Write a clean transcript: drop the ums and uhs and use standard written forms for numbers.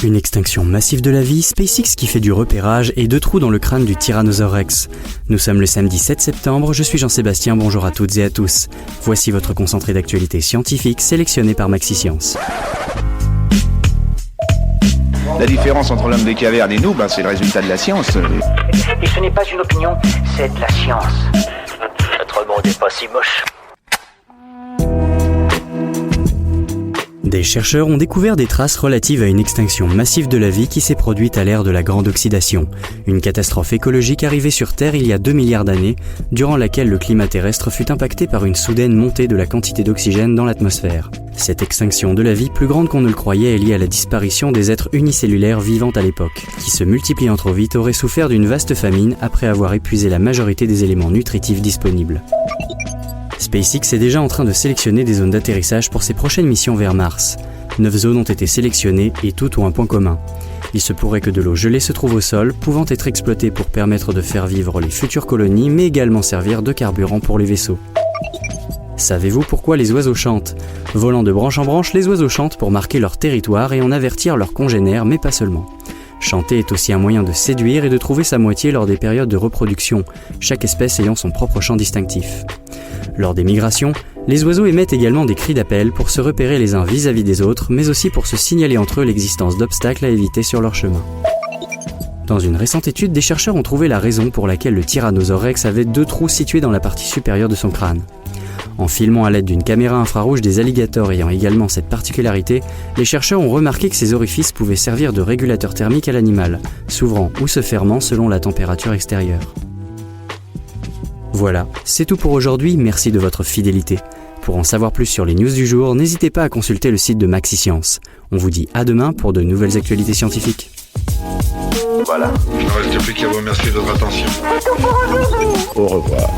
Une extinction massive de la vie, SpaceX qui fait du repérage et 2 trous dans le crâne du Tyrannosaure Rex. Nous sommes le samedi 7 septembre, je suis Jean-Sébastien, bonjour à toutes et à tous. Voici votre concentré d'actualité scientifique sélectionné par MaxiScience. La différence entre l'homme des cavernes et nous, c'est le résultat de la science. Et ce n'est pas une opinion, c'est de la science. Notre monde n'est pas si moche. Des chercheurs ont découvert des traces relatives à une extinction massive de la vie qui s'est produite à l'ère de la Grande Oxydation, une catastrophe écologique arrivée sur Terre il y a 2 milliards d'années, durant laquelle le climat terrestre fut impacté par une soudaine montée de la quantité d'oxygène dans l'atmosphère. Cette extinction de la vie, plus grande qu'on ne le croyait, est liée à la disparition des êtres unicellulaires vivant à l'époque, qui se multipliant trop vite auraient souffert d'une vaste famine après avoir épuisé la majorité des éléments nutritifs disponibles. SpaceX est déjà en train de sélectionner des zones d'atterrissage pour ses prochaines missions vers Mars. 9 zones ont été sélectionnées et toutes ont un point commun. Il se pourrait que de l'eau gelée se trouve au sol, pouvant être exploitée pour permettre de faire vivre les futures colonies, mais également servir de carburant pour les vaisseaux. Savez-vous pourquoi les oiseaux chantent ? Volant de branche en branche, les oiseaux chantent pour marquer leur territoire et en avertir leurs congénères, mais pas seulement. Chanter est aussi un moyen de séduire et de trouver sa moitié lors des périodes de reproduction, chaque espèce ayant son propre chant distinctif. Lors des migrations, les oiseaux émettent également des cris d'appel pour se repérer les uns vis-à-vis des autres, mais aussi pour se signaler entre eux l'existence d'obstacles à éviter sur leur chemin. Dans une récente étude, des chercheurs ont trouvé la raison pour laquelle le Tyrannosaure Rex avait 2 trous situés dans la partie supérieure de son crâne. En filmant à l'aide d'une caméra infrarouge des alligators ayant également cette particularité, les chercheurs ont remarqué que ces orifices pouvaient servir de régulateur thermique à l'animal, s'ouvrant ou se fermant selon la température extérieure. Voilà, c'est tout pour aujourd'hui, merci de votre fidélité. Pour en savoir plus sur les news du jour, n'hésitez pas à consulter le site de MaxiScience. On vous dit à demain pour de nouvelles actualités scientifiques. Voilà. Il ne reste plus qu'à vous remercier de votre attention. Au revoir.